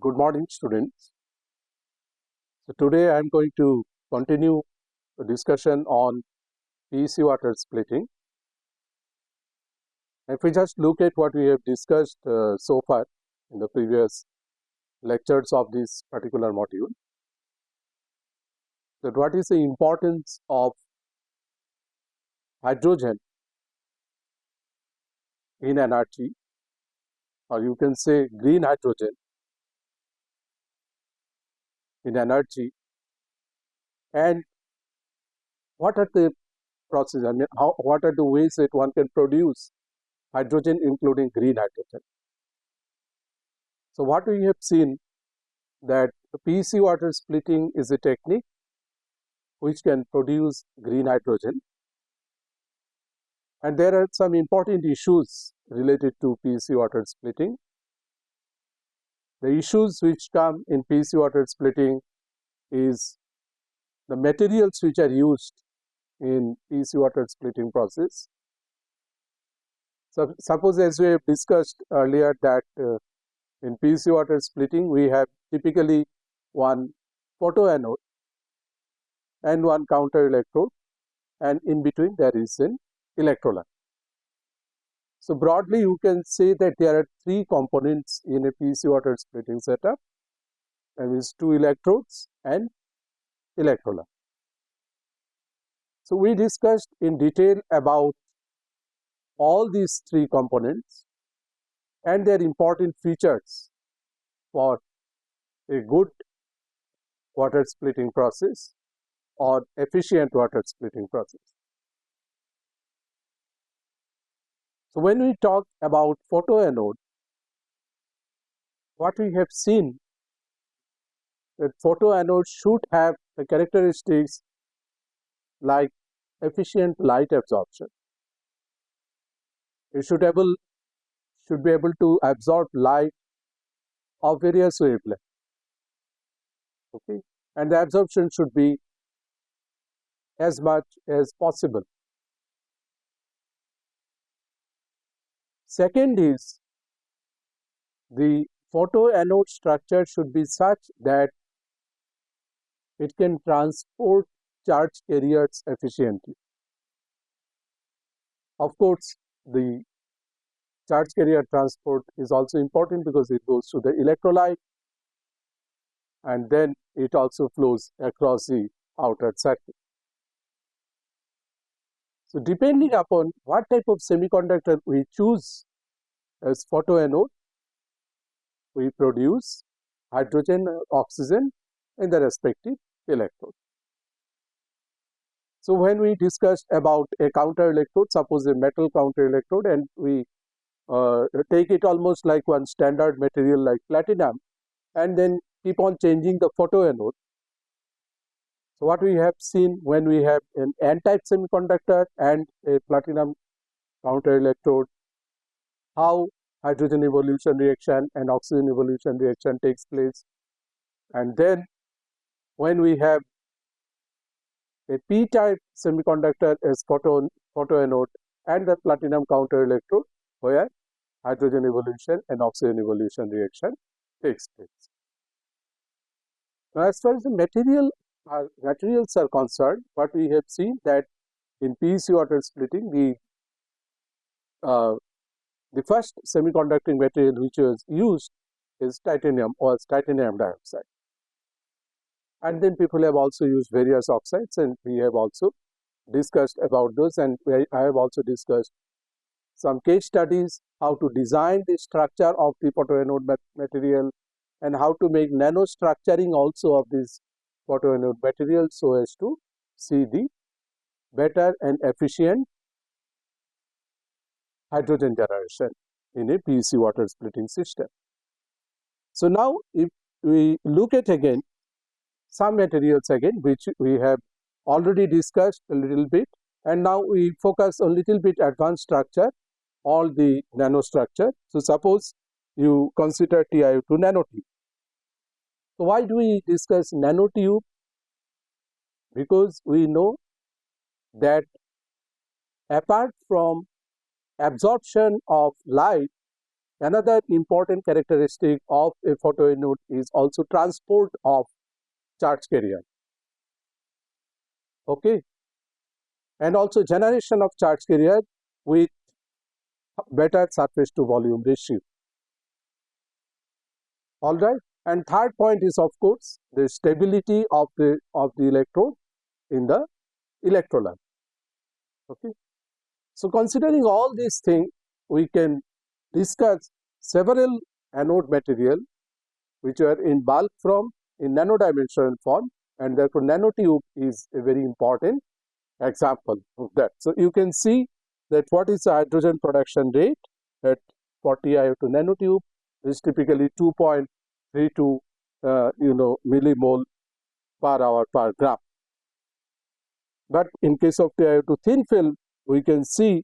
Good morning, students. So today I am going to continue the discussion on PEC water splitting. If we just look at what we have discussed so far in the previous lectures of this particular module, that what is the importance of hydrogen in energy, or you can say green hydrogen in energy, and what are the processes, what are the ways that one can produce hydrogen including green hydrogen. So what we have seen that PEC water splitting is a technique which can produce green hydrogen, and there are some important issues related to PEC water splitting. The issues which come in PEC water splitting is the materials which are used in PEC water splitting process. So suppose, as we have discussed earlier, that in PEC water splitting we have typically one photoanode and one counter electrode, and in between there is an electrolyte. So broadly you can say that there are three components in a PEC water splitting setup, that is two electrodes and electrolyte. So we discussed in detail about all these three components and their important features for a good water splitting process or efficient water splitting process. So when we talk about photoanode, what we have seen that photoanode should have the characteristics like efficient light absorption. It should be able to absorb light of various wavelengths. Okay, and the absorption should be as much as possible. Second is the photoanode structure should be such that it can transport charge carriers efficiently. Of course, the charge carrier transport is also important because it goes to the electrolyte and then it also flows across the outer circuit. So depending upon what type of semiconductor we choose as photoanode, we produce hydrogen or oxygen in the respective electrode. So when we discussed about a counter electrode, suppose a metal counter electrode, and we take it almost like one standard material like platinum, and then keep on changing the photoanode. So what we have seen when we have an n-type semiconductor and a platinum counter electrode, how hydrogen evolution reaction and oxygen evolution reaction takes place. And then when we have a p-type semiconductor as photoanode and the platinum counter electrode, where hydrogen evolution and oxygen evolution reaction takes place. Now, as far as the materials are concerned, what we have seen that in PEC water splitting, the first semiconducting material which was used is titanium or titanium dioxide. And then people have also used various oxides, and we have also discussed about those, and I have also discussed some case studies, how to design the structure of the photoanode material and how to make nanostructuring also of this photoanode material so as to see the better and efficient hydrogen generation in a PEC water splitting system. So now if we look at again some materials again which we have already discussed a little bit, and now we focus a little bit advanced structure, all the nanostructure. So suppose you consider TiO2 nanotube. So why do we discuss nanotube? Because we know that apart from absorption of light, Another important characteristic of a photoanode is also transport of charge carrier. Okay, and also generation of charge carrier with better surface to volume ratio. All right, and third point is of course the stability of the electrode in the electrolyte. Okay, so considering all these things, we can discuss several anode material which are in bulk form, in nanodimensional form, and therefore nanotube is a very important example of that. So you can see that what is the hydrogen production rate at 40 IO2 nanotube is typically 2.32 millimole per hour per gram. But in case of TiO2 thin film, we can see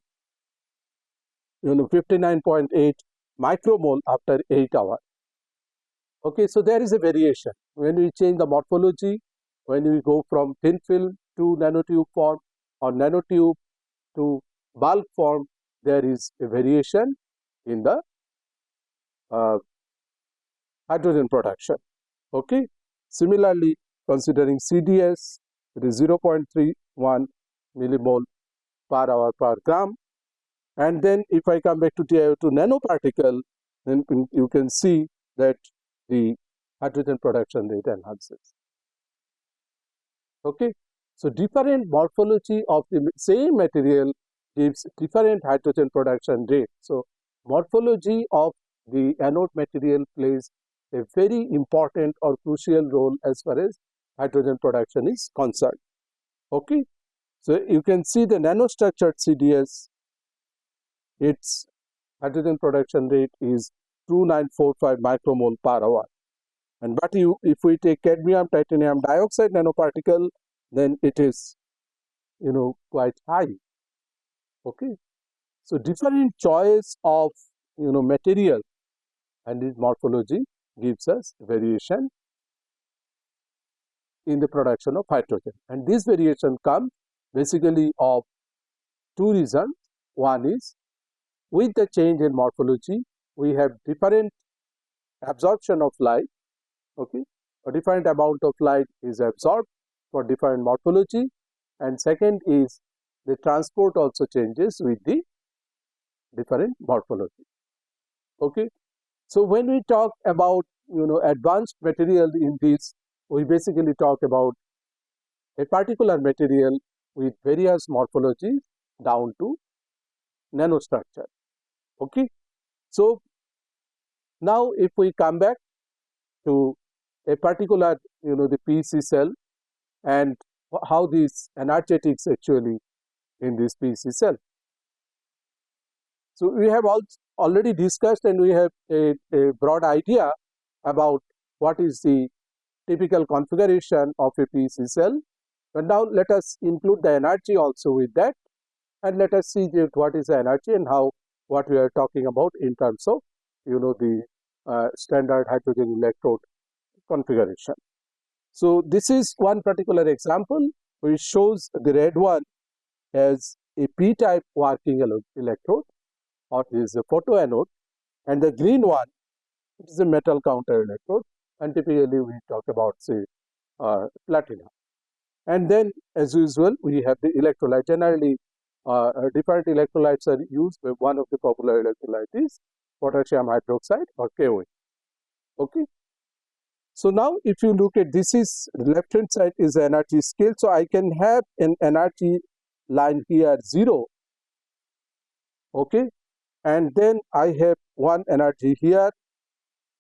59.8 micromole after 8 hours. Okay, so there is a variation when we change the morphology, when we go from thin film to nanotube form or nanotube to bulk form, there is a variation in the hydrogen production. Okay, similarly, considering CDS, it is 0.31 millimole per hour per gram. And then if I come back to TiO2 nanoparticle, then you can see that the hydrogen production rate enhances. Okay, so different morphology of the same material gives different hydrogen production rate. So morphology of the anode material plays a very important or crucial role as far as hydrogen production is concerned. Okay, so you can see the nanostructured CDS, its hydrogen production rate is 2945 micromole per hour. And but if we take cadmium titanium dioxide nanoparticle, then it is quite high. Okay, so different choice of material and its morphology gives us variation in the production of hydrogen, and this variation comes basically of two reasons. One is with the change in morphology, we have different absorption of light. Okay, a different amount of light is absorbed for different morphology, and second is the transport also changes with the different morphology. Okay, so when we talk about advanced material in this, we basically talk about a particular material with various morphologies down to nanostructure. Okay, so now if we come back to a particular the PEC cell and how these energetics actually in this PEC cell. So we have already discussed and we have a broad idea about what is the typical configuration of a PEC cell. But now let us include the energy also with that, and let us see what is the energy and how what we are talking about in terms of the standard hydrogen electrode configuration. So this is one particular example which shows the red one as a p-type working electrode, or is a photoanode, and the green one is a metal counter electrode, and typically we talk about say platinum. And then as usual we have the electrolyte. Generally different electrolytes are used, but one of the popular electrolyte is potassium hydroxide or KOH. Okay, so now if you look at this, is left hand side is the energy scale. So I can have an energy line here 0. Okay, and then I have one energy here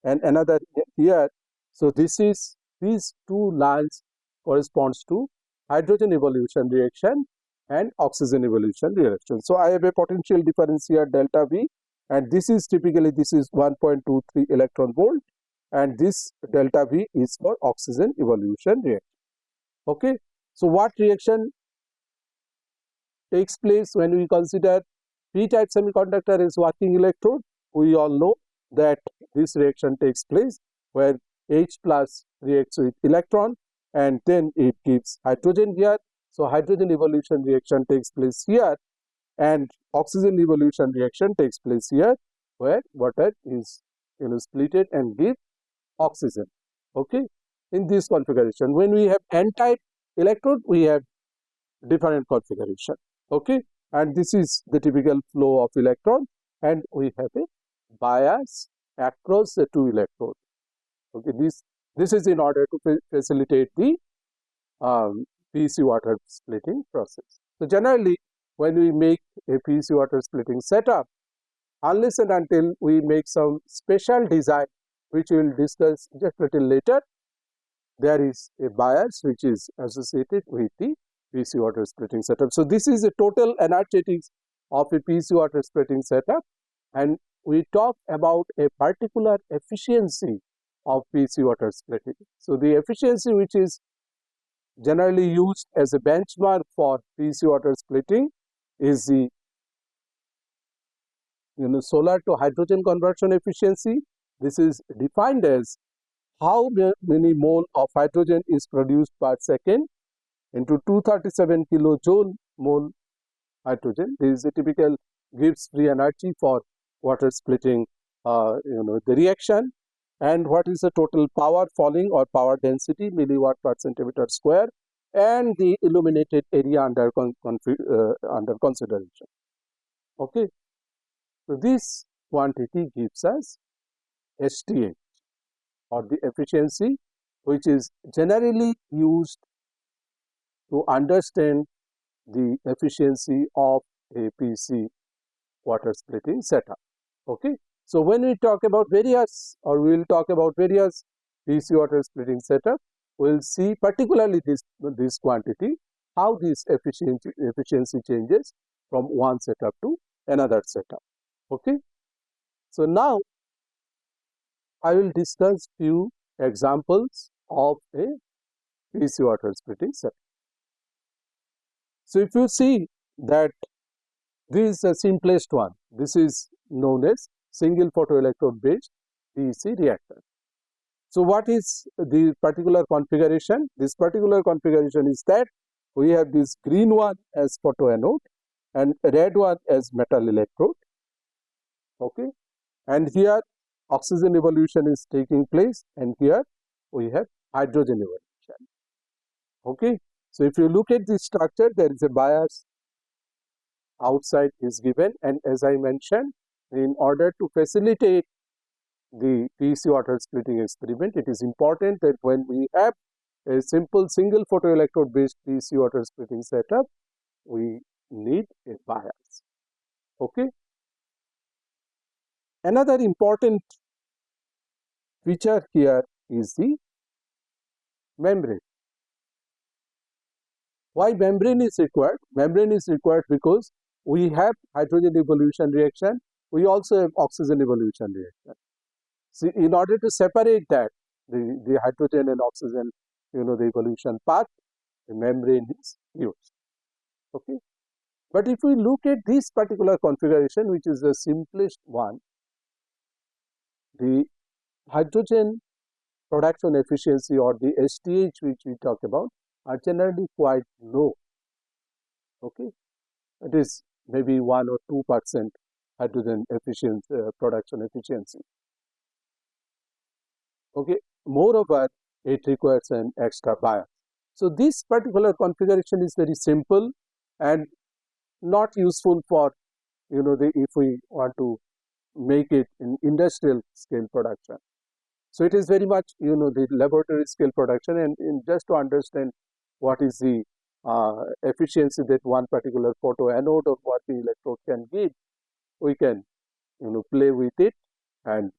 and another here. So this is, these two lines corresponds to hydrogen evolution reaction and oxygen evolution reaction. So I have a potential difference here delta V, and this is typically 1.23 electron volt, and this delta V is for oxygen evolution reaction. Okay, so what reaction takes place when we consider p-type semiconductor as working electrode? We all know that this reaction takes place where H plus reacts with electron and then it gives hydrogen here. So hydrogen evolution reaction takes place here and oxygen evolution reaction takes place here, where water is splitted and give oxygen. Okay, in this configuration, when we have n-type electrode, we have different configuration. Okay, and this is the typical flow of electron, and we have a bias across the two electrodes. Okay, this is in order to facilitate the PEC water splitting process. So generally, when we make a PEC water splitting setup, unless and until we make some special design, which we will discuss just a little later, there is a bias which is associated with the PEC water splitting setup. So this is a total energetics of a PEC water splitting setup, and we talk about a particular efficiency of PEC water splitting. So the efficiency which is generally used as a benchmark for PEC water splitting is the solar to hydrogen conversion efficiency. This is defined as how many mole of hydrogen is produced per second into 237 kilojoule mole hydrogen. This is a typical Gibbs free energy for water splitting the reaction. And what is the total power falling or power density, milliwatt per centimeter square, and the illuminated area under consideration. Okay, so this quantity gives us STH, or the efficiency, which is generally used to understand the efficiency of a PEC water splitting setup. Okay, so when we talk about various, or we will talk about various PEC water splitting setup, we will see particularly this quantity, how this efficiency changes from one setup to another setup. Okay, so now I will discuss few examples of a PEC water splitting setup. So if you see that this is the simplest one, this is known as single photoelectrode based PEC reactor. So what is the particular configuration? This particular configuration is that we have this green one as photoanode and red one as metal electrode. Okay, and here oxygen evolution is taking place, and here we have hydrogen evolution. Okay, so if you look at this structure, there is a bias outside is given, and as I mentioned, in order to facilitate the PEC water splitting experiment, it is important that when we have a simple single photoelectrode based PEC water splitting setup, we need a bias. Okay, another important feature here is the membrane. Why membrane is required? Membrane is required because we have hydrogen evolution reaction, we also have oxygen evolution reaction. So in order to separate that, the hydrogen and oxygen, the evolution path, the membrane is used. Okay, but if we look at this particular configuration, which is the simplest one, the hydrogen production efficiency, or the STH, which we talk about, are generally quite low. Okay, it is maybe 1 or 2% hydrogen production efficiency. Okay, moreover, it requires an extra bias. So this particular configuration is very simple and not useful for if we want to make it in industrial scale production. So it is very much the laboratory scale production, and just to understand what is the efficiency that one particular photoanode or working electrode can give, we can play with it and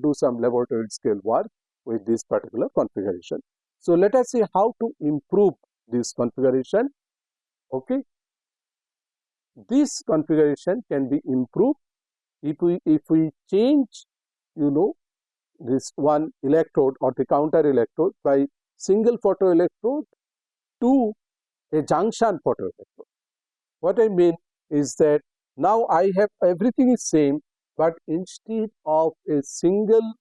do some laboratory scale work with this particular configuration. So let us see how to improve this configuration. Okay, this configuration can be improved if we change this one electrode or the counter electrode by single photoelectrode to a junction photoelectrode. What I mean is that now I have everything is same, but instead of a single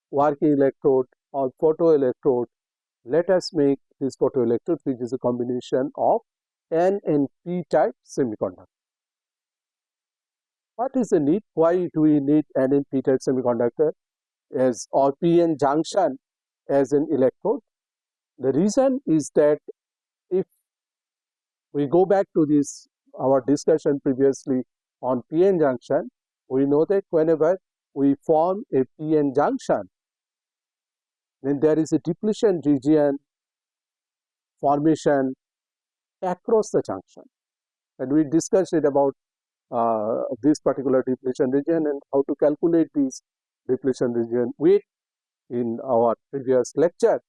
working electrode or photoelectrode, let us make this photoelectrode, which is a combination of N and P type semiconductor. What is the need? Why do we need an n-p-type semiconductor as or p-n junction as an electrode? The reason is that if we go back to this our discussion previously on p-n junction, we know that whenever we form a p-n junction, then there is a depletion region formation across the junction, and we discussed it about this particular depletion region and how to calculate this depletion region weight in our previous lecture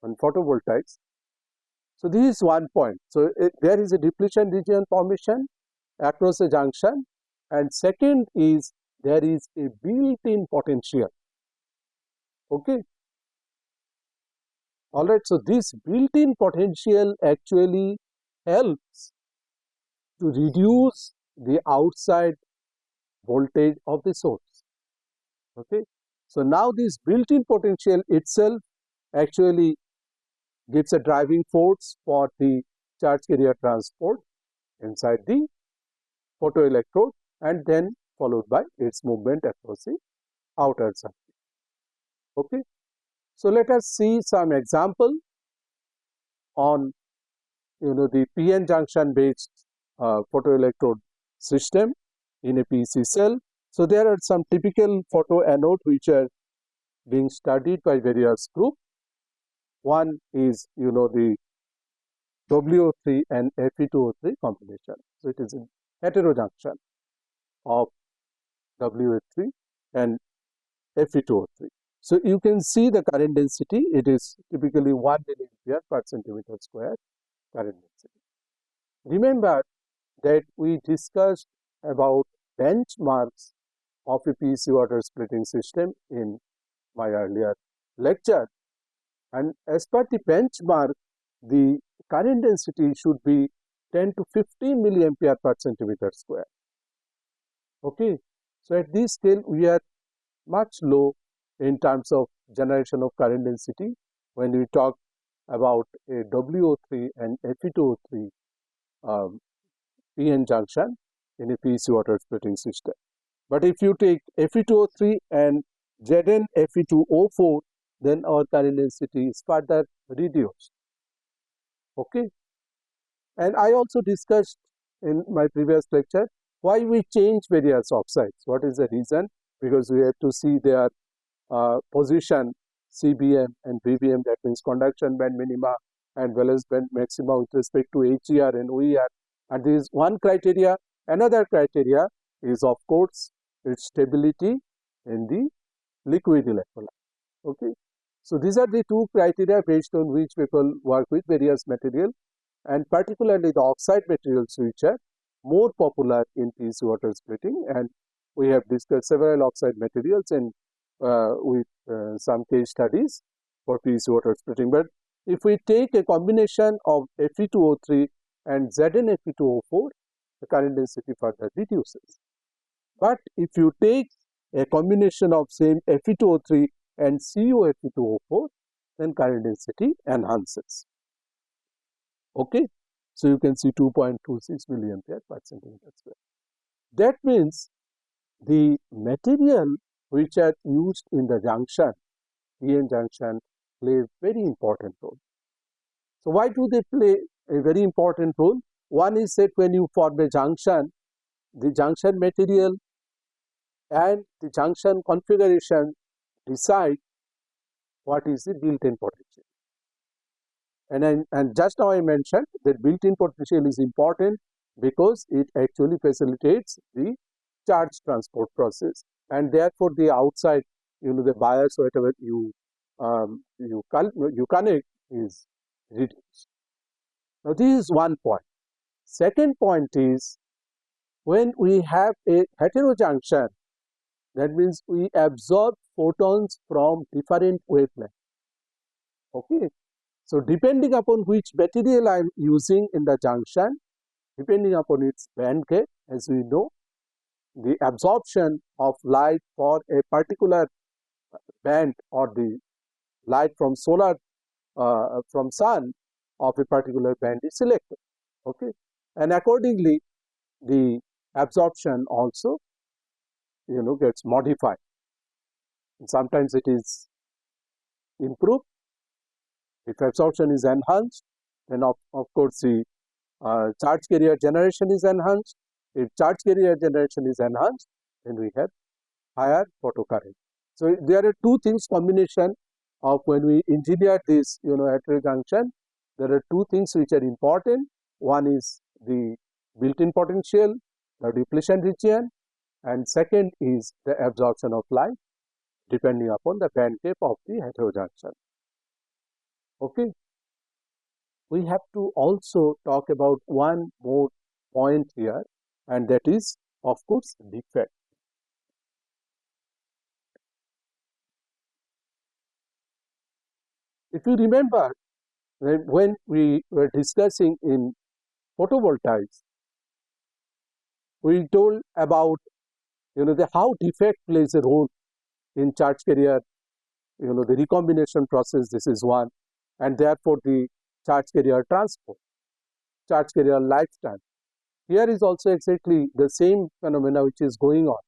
on photovoltaics. So this is one point. So there is a depletion region formation across the junction, and second is there is a built-in potential. Okay. All right. So this built-in potential actually helps to reduce the outside voltage of the source. Okay. So now this built-in potential itself actually gives a driving force for the charge carrier transport inside the photoelectrode and then followed by its movement across the outer circuit. Okay. So let us see some example on the p-n junction based photoelectrode system in a PEC cell. So there are some typical photoanode which are being studied by various groups. One is the WO3 and Fe2O3 combination. So it is a heterojunction of WO3 and Fe2O3. So you can see the current density. It is typically 1 milliampere per centimeter square current density. Remember that we discussed about benchmarks of a PEC water splitting system in my earlier lecture, and as per the benchmark, the current density should be 10 to 15 milliampere per centimeter square. Okay, so at this scale we are much low in terms of generation of current density when we talk about a WO3 and Fe2O3 p-n junction in a PEC water splitting system. But if you take Fe2O3 and Zn Fe2O4, then our current density is further reduced. Okay. And I also discussed in my previous lecture why we change various oxides. What is the reason? Because we have to see their position, CBM and VBM, that means conduction band minima and valence band maxima with respect to HER and OER. And this is one criteria. Another criteria is, of course, its stability in the liquid electrolyte. Okay. So these are the two criteria based on which people work with various material, and particularly the oxide materials which are more popular in PEC water splitting, and we have discussed several oxide materials and with some case studies for PEC water splitting. But if we take a combination of Fe2O3 and Zn Fe2O4, the current density further reduces. But if you take a combination of same Fe2O3 and CuFe2O4, then current density enhances. Okay, so you can see 2.26 milliampere per centimeter square. That means the material which are used in the junction, p-n junction, play a very important role. So why do they play a very important role? One is that when you form a junction, the junction material and the junction configuration decide what is the built-in potential. And just now I mentioned that built-in potential is important because it actually facilitates the charge transport process, and therefore the outside, the bias, whatever you connect is reduced. Now this is one point. Second point is, when we have a heterojunction, that means we absorb photons from different wavelengths. Okay. So depending upon which material I am using in the junction, depending upon its band gap, as we know, the absorption of light for a particular band or the light from solar, from sun of a particular band is selected. Okay. And accordingly, the absorption also gets modified. And sometimes it is improved. If absorption is enhanced, then of course the charge carrier generation is enhanced. If charge carrier generation is enhanced, then we have higher photocurrent. So there are two things combination of when we engineer this heterojunction. There are two things which are important. One is the built-in potential, the depletion region, and second is the absorption of light depending upon the band gap of the heterojunction. Okay. We have to also talk about one more point here, and that is, of course, defect. If you remember, when we were discussing in photovoltaics, we told about how defect plays a role in charge carrier, the recombination process. This is one, and therefore the charge carrier transport, charge carrier lifetime. Here is also exactly the same phenomena which is going on.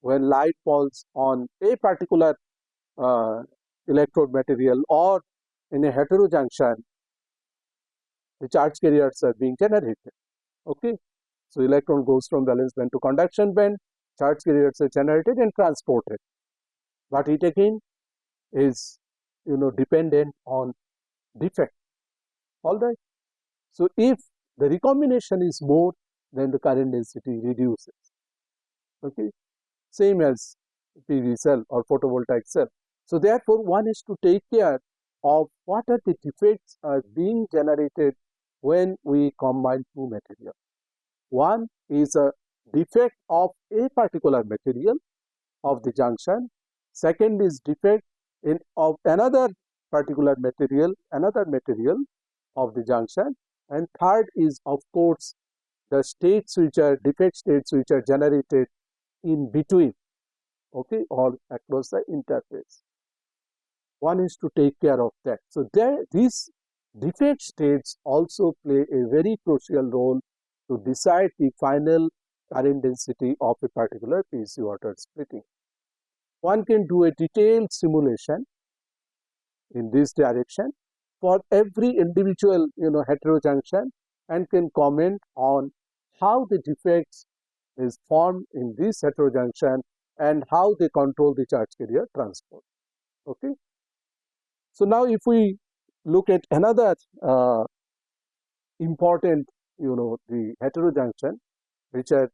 When light falls on a particular electrode material or in a heterojunction, the charge carriers are being generated. Okay, so electron goes from valence band to conduction band, charge carriers are generated and transported. But it again is dependent on defect. All right. So if the recombination is more, then the current density reduces. Okay, same as PV cell or photovoltaic cell. So therefore, one is to take care of what are the defects are being generated when we combine two materials. One is a defect of a particular material of the junction. Second is defect of another particular material, of the junction. And third is, of course, the states which are defect states which are generated in between, okay, or across the interface. One is to take care of that. So these defect states also play a very crucial role to decide the final current density of a particular PEC water splitting. One can do a detailed simulation in this direction for every individual heterojunction and can comment on how the defects is formed in this heterojunction and how they control the charge carrier transport. Okay. So now if we look at another important, the heterojunction, which are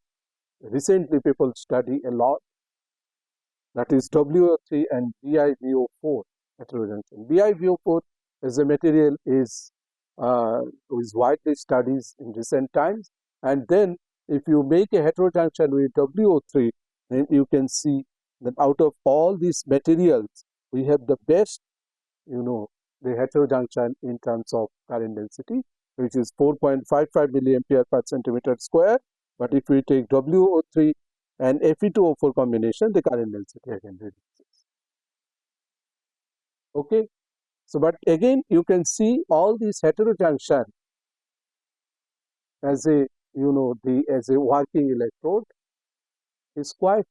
recently people study a lot, that is WO3 and BiVO4 heterojunction. BiVO4 as a material is widely studied in recent times, and then if you make a heterojunction with WO3, then you can see that out of all these materials, we have the best, the heterojunction in terms of current density, which is 4.55 milliampere per centimeter square. But if we take WO3 and Fe2O4 combination, the current density again reduces. Okay. So, but again, you can see all these heterojunction as a, as a working electrode is quite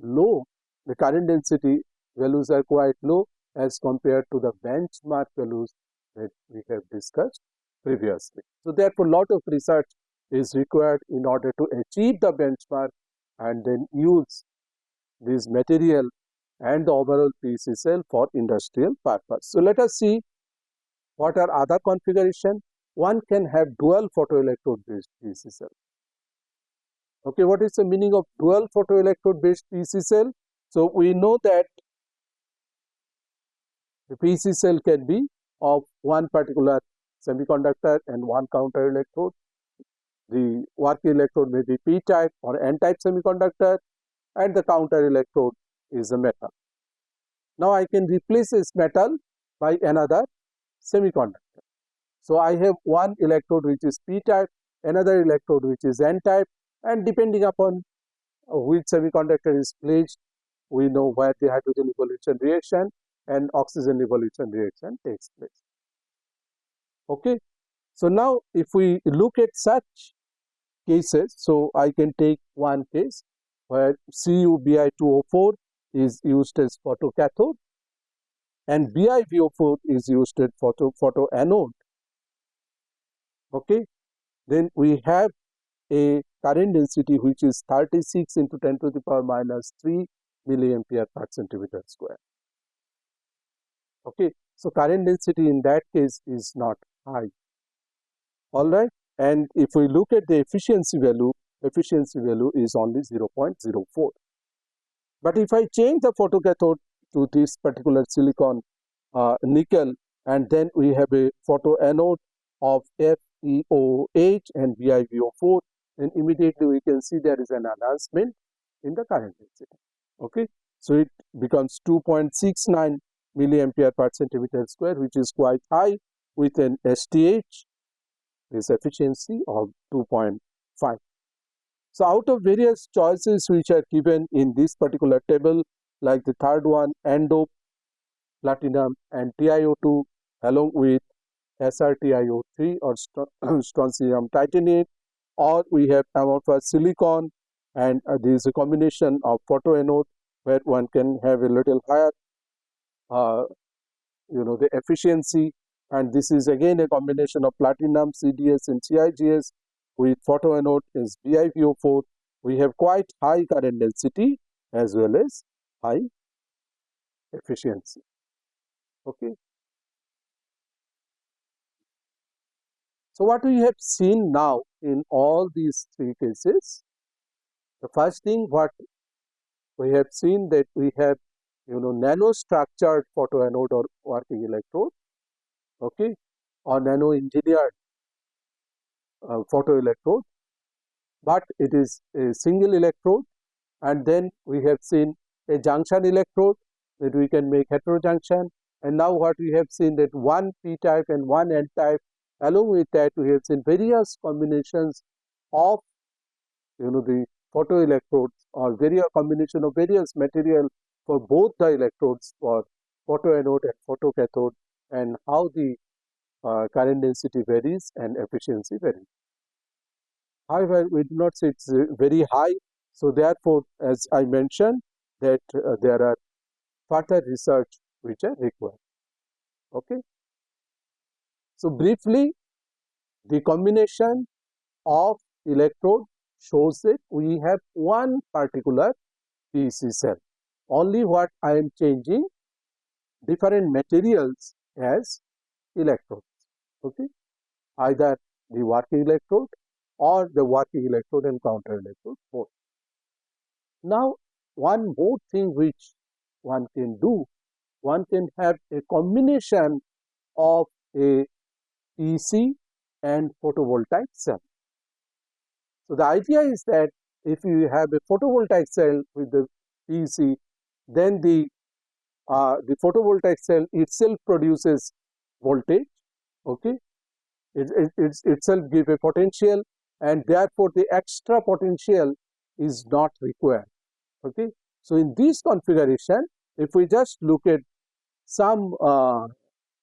low. The current density values are quite low as compared to the benchmark values that we have discussed previously. So therefore, lot of research is required in order to achieve the benchmark and then use this material and the overall PEC cell for industrial purpose. So let us see what are other configuration. One can have dual photoelectrode based PEC cell. Okay, what is the meaning of dual photoelectrode based PEC cell? So we know that the PEC cell can be of one particular semiconductor and one counter electrode. The working electrode may be P-type or N-type semiconductor, and the counter electrode is a metal. Now I can replace this metal by another semiconductor. So I have one electrode which is P-type, another electrode which is N-type, and depending upon which semiconductor is placed, we know where the hydrogen evolution reaction and oxygen evolution reaction takes place. Okay. So now if we look at such cases, so I can take one case. where CuBi2O4 is used as photocathode and BiVO4 is used as photoanode. Okay, then we have a current density which is 36 into 10 to the power minus 3 milliampere per centimeter square. Okay, so current density in that case is not high. All right, and if we look at the efficiency value is only 0.04. But if I change the photocathode to this particular silicon nickel, and then we have a photoanode of FeOH and BiVO4, then immediately we can see there is an enhancement in the current density. Okay, so it becomes 2.69 milliampere per centimeter square, which is quite high, with an STH, this efficiency of 2.5. So out of various choices which are given in this particular table, like the third one, N-doped platinum and TiO2 along with SrTiO3 or strontium titanate, or we have amorphous silicon, and there is a combination of photoanode where one can have a little higher the efficiency, and this is again a combination of platinum, CdS and CIGS with photoanode is BiVO4. We have quite high current density as well as high efficiency. Okay. So what we have seen now in all these three cases, the first thing what we have seen that we have nanostructured photoanode or working electrode, okay, or nano engineered photoelectrode, but it is a single electrode, and then we have seen a junction electrode that we can make heterojunction, and now what we have seen that one p type and one n type. Along with that, we have seen various combinations of the photoelectrodes or various combination of various material for both the electrodes for photoanode and photocathode, and how the current density varies and efficiency varies. However, we do not say it's very high. So therefore, as I mentioned, that there are further research which are required. Okay. So briefly, the combination of electrode shows that we have one particular PEC cell. Only what I am changing different materials as electrodes. Okay, either the working electrode or the working electrode and counter electrode both. Now, one more thing which one can do, one can have a combination of a PEC and photovoltaic cell. So the idea is that if you have a photovoltaic cell with the PEC, then the photovoltaic cell itself produces voltage. Okay, it itself gives a potential, and therefore the extra potential is not required. Okay, so in this configuration, if we just look at some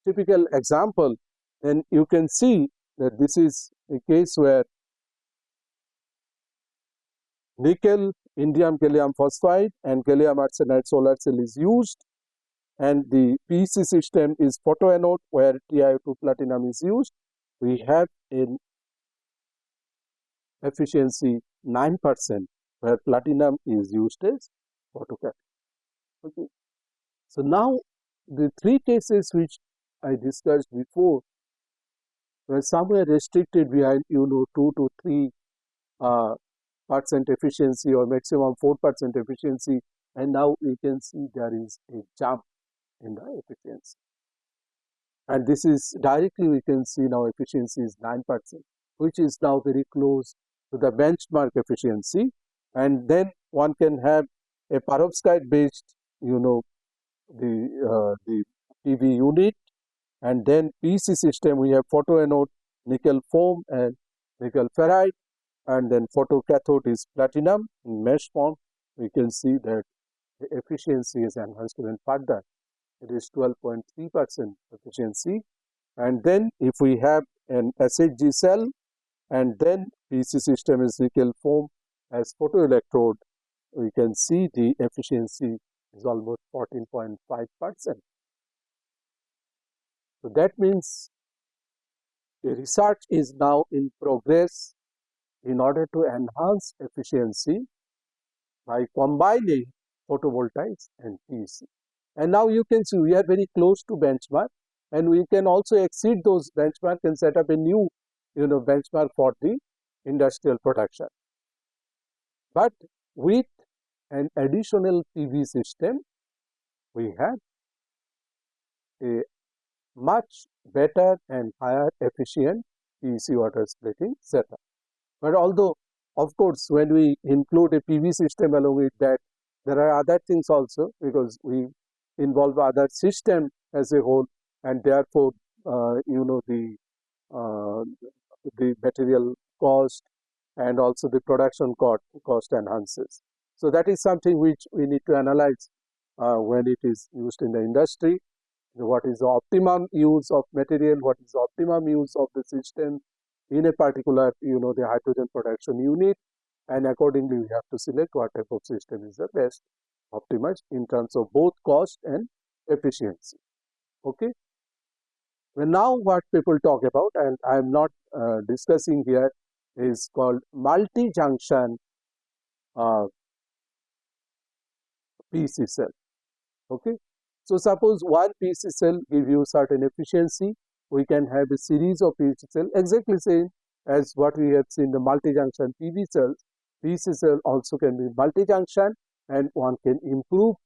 typical example, then you can see that this is a case where nickel, indium gallium phosphide and gallium arsenide solar cell is used, and the PEC system is photoanode where TiO2 platinum is used. We have an efficiency 9% where platinum is used as photocathode. Okay. So now the three cases which I discussed before were somewhere restricted behind 2 to 3 percent efficiency or maximum 4% efficiency, and now we can see there is a jump in the efficiency, and this is directly we can see now efficiency is 9%, which is now very close to the benchmark efficiency. And then one can have a perovskite based the PV unit, and then PEC system we have photoanode nickel foam and nickel ferrite, and then photocathode is platinum in mesh form. We can see that the efficiency is enhanced even further. It is 12.3% efficiency. And then if we have an SHG cell, and then PEC system is nickel foam as photoelectrode, we can see the efficiency is almost 14.5%. So that means the research is now in progress in order to enhance efficiency by combining photovoltaics and PEC. And now you can see we are very close to benchmark, and we can also exceed those benchmark and set up a new benchmark for the industrial production. But with an additional PV system, we have a much better and higher efficient PEC water splitting setup. But although, of course, when we include a PV system along with that, there are other things also, because we involve other system as a whole, and therefore, the material cost and also the production cost enhances. So that is something which we need to analyze when it is used in the industry. What is the optimum use of material, what is the optimum use of the system in a particular, the hydrogen production unit, and accordingly we have to select what type of system is the best optimized in terms of both cost and efficiency. Okay. Well, now what people talk about, and I am not discussing here, is called multi-junction PEC cell. Okay. So suppose one PEC cell give you certain efficiency, we can have a series of PEC cell exactly same as what we have seen the multi-junction PV cells. PEC cell also can be multi-junction, and one can improve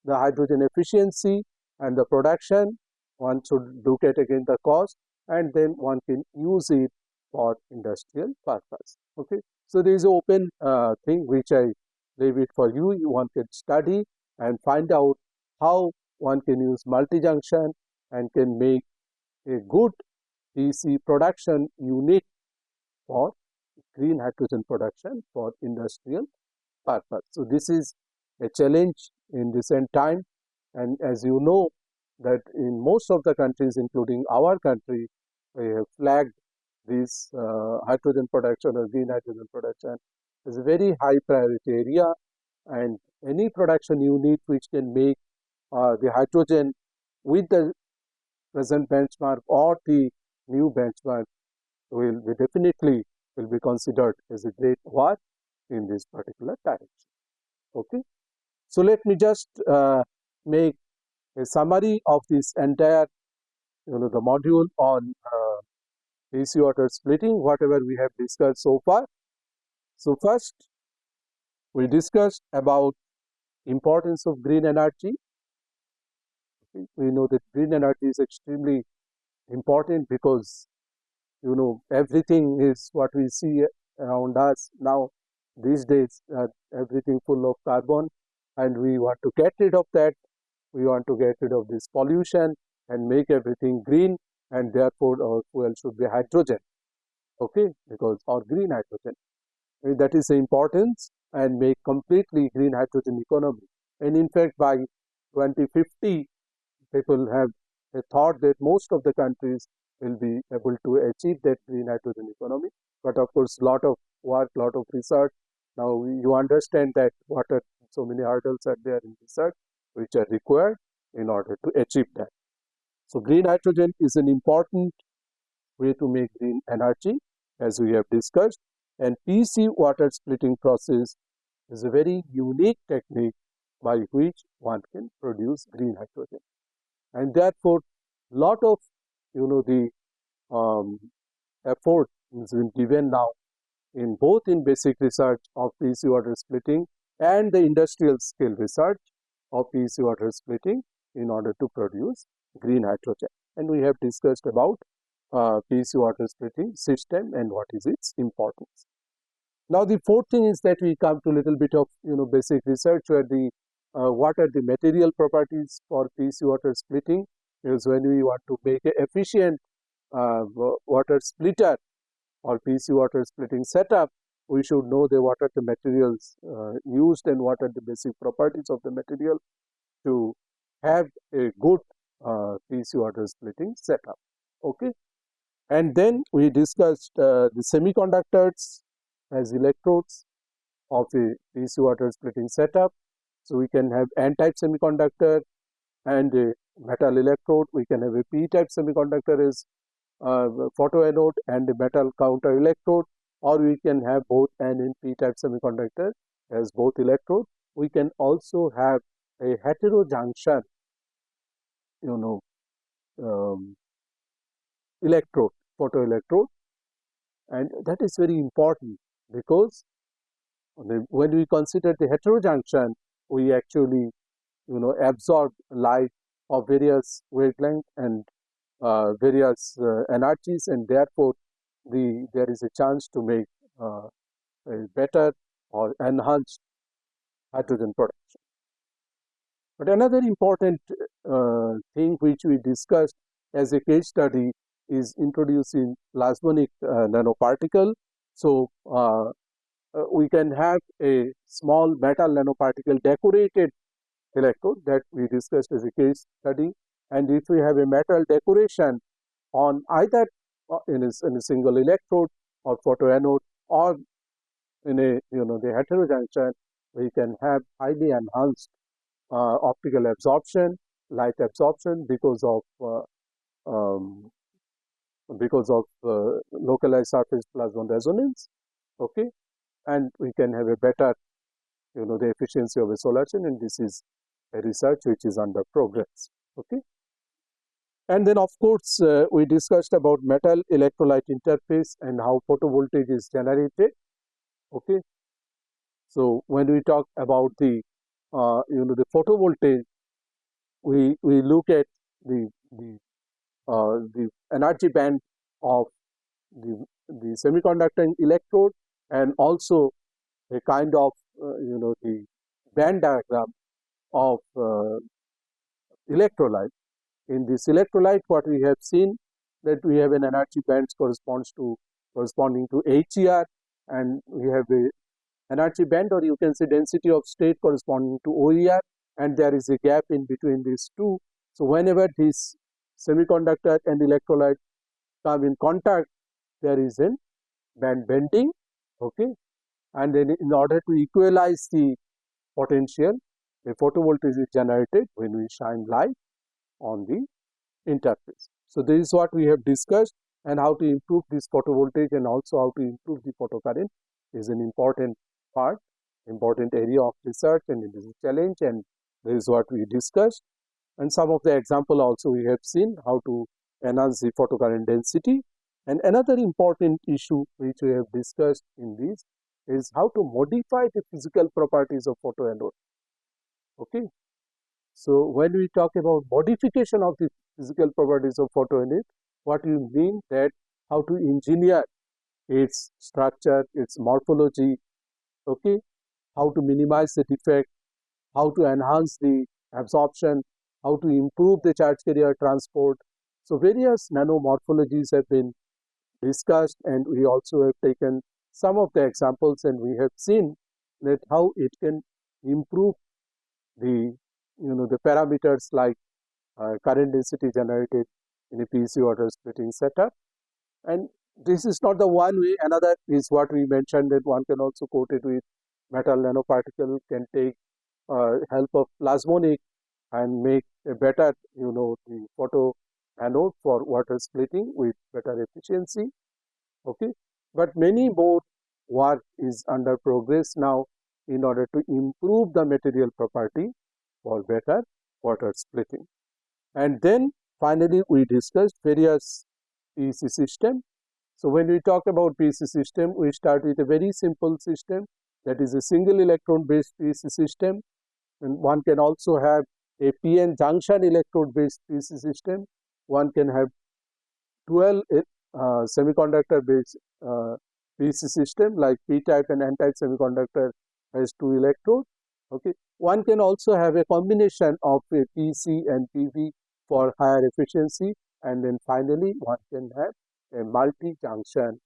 the hydrogen efficiency and the production. One should look at again the cost, and then one can use it for industrial purpose. Okay. So there is an open thing which I leave it for you. One can study and find out how one can use multi-junction and can make a good PEC production unit for green hydrogen production for industrial purpose. So this is a challenge in recent time, and as you know that in most of the countries, including our country, we have flagged this hydrogen production or green hydrogen production as a very high priority area, and any production unit which can make the hydrogen with the present benchmark or the new benchmark will be considered as a great work in this particular direction. Okay. So let me just make a summary of this entire, the module on PEC water splitting, whatever we have discussed so far. So first, we discussed about importance of green energy. We know that green energy is extremely important because, everything is what we see around us now these days, everything full of carbon, and we want to get rid of that. We want to get rid of this pollution and make everything green, and therefore our fuel should be hydrogen. Okay, because or green hydrogen. That is the importance, and make completely green hydrogen economy. And in fact, by 2050, people have a thought that most of the countries will be able to achieve that green hydrogen economy. But of course, lot of work, lot of research. Now you understand that what are so many hurdles are there in research which are required in order to achieve that. So green hydrogen is an important way to make green energy, as we have discussed, and PEC water splitting process is a very unique technique by which one can produce green hydrogen. And therefore, lot of the effort has been given now in both in basic research of PEC water splitting and the industrial scale research of PEC water splitting in order to produce green hydrogen. And we have discussed about PEC water splitting system and what is its importance. Now the fourth thing is that we come to a little bit of basic research where the what are the material properties for PEC water splitting, because when we want to make an efficient water splitter or PEC water splitting setup, we should know what are the materials used and what are the basic properties of the material to have a good PEC water splitting setup. Okay. And then we discussed the semiconductors as electrodes, of a DC water splitting setup. So we can have N-type semiconductor and a metal electrode. We can have a P-type semiconductor as photoanode and a metal counter electrode, or we can have both N and P-type semiconductor as both electrode. We can also have a heterojunction, um, electrode, photoelectrode, and that is very important because when we consider the heterojunction, we actually absorb light of various wavelength and various energies, and therefore there is a chance to make a better or enhanced hydrogen production. But another important thing which we discussed as a case study is introducing plasmonic nanoparticle. So we can have a small metal nanoparticle decorated electrode that we discussed as a case study, and if we have a metal decoration on either in a single electrode or photoanode or in a the heterojunction, we can have highly enhanced optical absorption, light absorption because of localized surface plasmon resonance. Okay, and we can have a better the efficiency of a solar cell, and this is a research which is under progress. Okay, and then of course we discussed about metal electrolyte interface and how photovoltaic is generated. Okay, so when we talk about the the photovoltaic, we look at the energy band of the semiconductor electrode, and also a kind of the band diagram of electrolyte. In this electrolyte, what we have seen that we have an energy band corresponding to HER, and we have a energy band, or you can say density of state, corresponding to OER, and there is a gap in between these two. So whenever this semiconductor and electrolyte come in contact, there is a band bending. Okay, and then in order to equalize the potential, a photovoltaic is generated when we shine light on the interface. So this is what we have discussed, and how to improve this photovoltaic and also how to improve the photocurrent is an important part, important area of research, and it is a challenge, and this is what we discussed. And some of the example also we have seen how to enhance the photocurrent density. And another important issue which we have discussed in this is how to modify the physical properties of photoanode. Okay, so when we talk about modification of the physical properties of photoanode, what you mean that how to engineer its structure, its morphology, okay, how to minimize the defect, how to enhance the absorption, how to improve the charge carrier transport. So various nanomorphologies have been discussed, and we also have taken some of the examples, and we have seen that how it can improve the the parameters like current density generated in a PC water splitting setup. And this is not the one way. Another is what we mentioned, that one can also coat it with metal nanoparticle, can take help of plasmonic and make a better the photo anode for water splitting with better efficiency. Okay, but many more work is under progress now in order to improve the material property for better water splitting. And then finally we discussed various PEC system. So when we talk about PEC system, we start with a very simple system, that is a single electron based PEC system, and one can also have a PN junction electrode based PEC system. One can have 12 semiconductor based PEC system like P-type and N-type semiconductor has 2 electrodes. Okay, one can also have a combination of a PC and PV for higher efficiency, and then finally one can have a multi-junction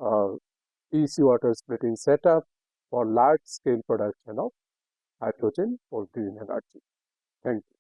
PEC water splitting setup for large scale production of hydrogen for green energy. Thank you.